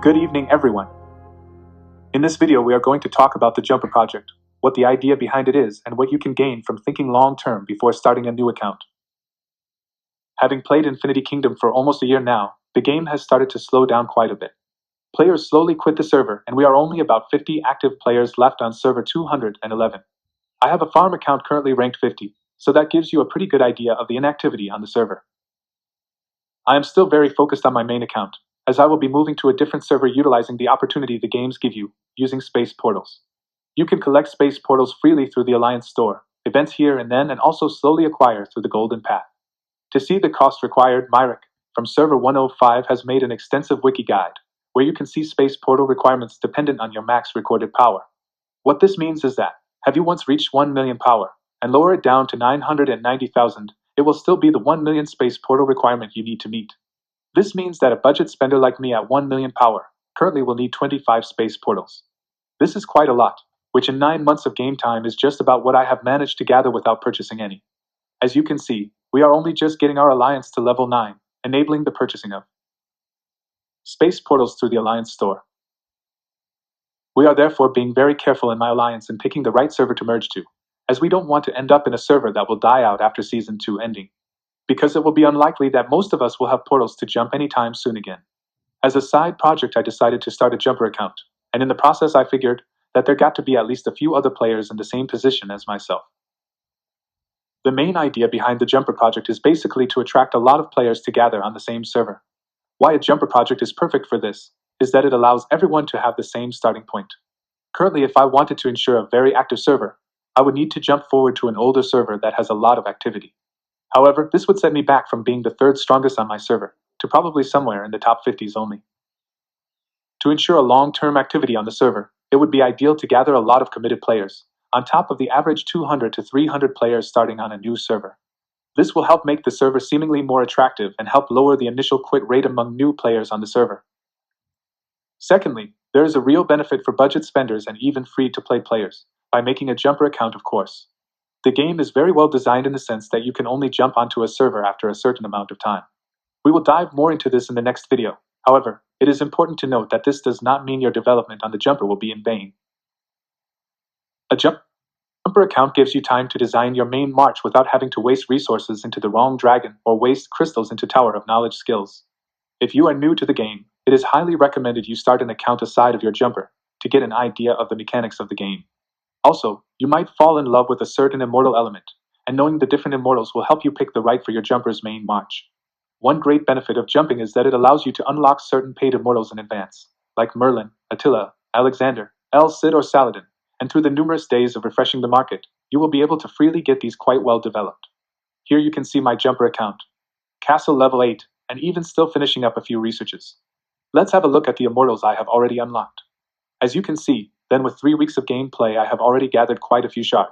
Good evening, everyone. In this video, we are going to talk about the Jumper project, what the idea behind it is, and what you can gain from thinking long-term before starting a new account. Having played Infinity Kingdom for almost a year now, the game has started to slow down quite a bit. Players slowly quit the server, and we are only about 50 active players left on server 211. I have a farm account currently ranked 50, so that gives you a pretty good idea of the inactivity on the server. I am still very focused on my main account, as I will be moving to a different server utilizing the opportunity the games give you, using space portals. You can collect space portals freely through the Alliance store, events here and then, and also slowly acquire through the Golden Path. To see the cost required, Myrahk, from server 105 has made an extensive wiki guide, where you can see space portal requirements dependent on your max recorded power. What this means is that, have you once reached 1 million power, and lower it down to 990,000, it will still be the 1 million space portal requirement you need to meet. This means that a budget spender like me at 1 million power currently will need 25 space portals. This is quite a lot, which in 9 months of game time is just about what I have managed to gather without purchasing any. As you can see, we are only just getting our alliance to level 9, enabling the purchasing of space portals through the Alliance store. We are therefore being very careful in my alliance in picking the right server to merge to, as we don't want to end up in a server that will die out after Season 2 ending, because it will be unlikely that most of us will have portals to jump anytime soon again. As a side project, I decided to start a Jumper account, and in the process I figured that there got to be at least a few other players in the same position as myself. The main idea behind the Jumper project is basically to attract a lot of players to gather on the same server. Why a Jumper project is perfect for this is that it allows everyone to have the same starting point. Currently, if I wanted to ensure a very active server, I would need to jump forward to an older server that has a lot of activity. However, this would set me back from being the third strongest on my server, to probably somewhere in the top 50s only. To ensure a long-term activity on the server, it would be ideal to gather a lot of committed players, on top of the average 200 to 300 players starting on a new server. This will help make the server seemingly more attractive and help lower the initial quit rate among new players on the server. Secondly, there is a real benefit for budget spenders and even free-to-play players, by making a Jumper account, of course. The game is very well designed in the sense that you can only jump onto a server after a certain amount of time. We will dive more into this in the next video. However, it is important to note that this does not mean your development on the Jumper will be in vain. A Jumper account gives you time to design your main march without having to waste resources into the wrong dragon or waste crystals into Tower of Knowledge skills. If you are new to the game, it is highly recommended you start an account aside of your Jumper to get an idea of the mechanics of the game. Also, you might fall in love with a certain immortal element, and knowing the different immortals will help you pick the right for your Jumper's main march. One great benefit of jumping is that it allows you to unlock certain paid immortals in advance, like Merlin, Attila, Alexander, El Cid, or Saladin, and through the numerous days of refreshing the market, you will be able to freely get these quite well developed. Here you can see my Jumper account, Castle level 8, and even still finishing up a few researches. Let's have a look at the immortals I have already unlocked. As you can see, then with 3 weeks of gameplay I have already gathered quite a few shards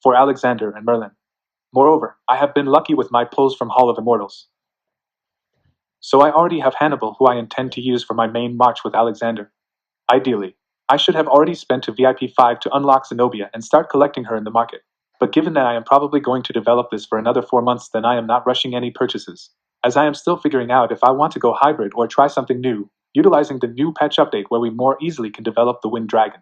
for Alexander and Merlin. Moreover, I have been lucky with my pulls from Hall of Immortals. So I already have Hannibal, who I intend to use for my main march with Alexander. Ideally, I should have already spent to VIP 5 to unlock Zenobia and start collecting her in the market. But given that I am probably going to develop this for another 4 months, then I am not rushing any purchases, as I am still figuring out if I want to go hybrid or try something new, utilizing the new patch update where we more easily can develop the Wind Dragon.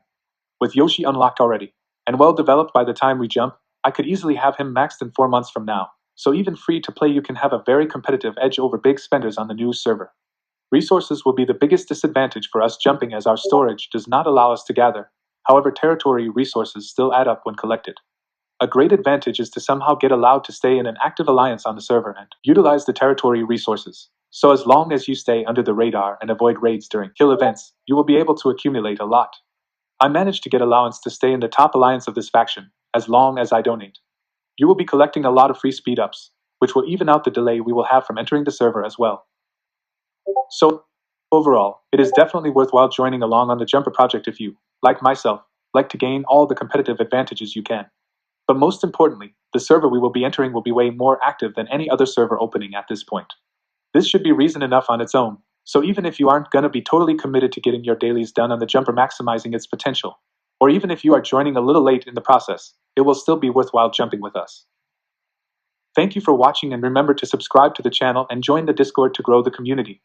With Yoshi unlocked already, and well developed by the time we jump, I could easily have him maxed in 4 months from now, so even free to play you can have a very competitive edge over big spenders on the new server. Resources will be the biggest disadvantage for us jumping, as our storage does not allow us to gather. However, territory resources still add up when collected. A great advantage is to somehow get allowed to stay in an active alliance on the server and utilize the territory resources. So as long as you stay under the radar and avoid raids during kill events, you will be able to accumulate a lot. I managed to get allowance to stay in the top alliance of this faction, as long as I donate. You will be collecting a lot of free speed-ups, which will even out the delay we will have from entering the server as well. So, overall, it is definitely worthwhile joining along on the Jumper project if you, like myself, like to gain all the competitive advantages you can. But most importantly, the server we will be entering will be way more active than any other server opening at this point. This should be reason enough on its own, so even if you aren't gonna be totally committed to getting your dailies done on the Jumper maximizing its potential, or even if you are joining a little late in the process, it will still be worthwhile jumping with us. Thank you for watching, and remember to subscribe to the channel and join the Discord to grow the community.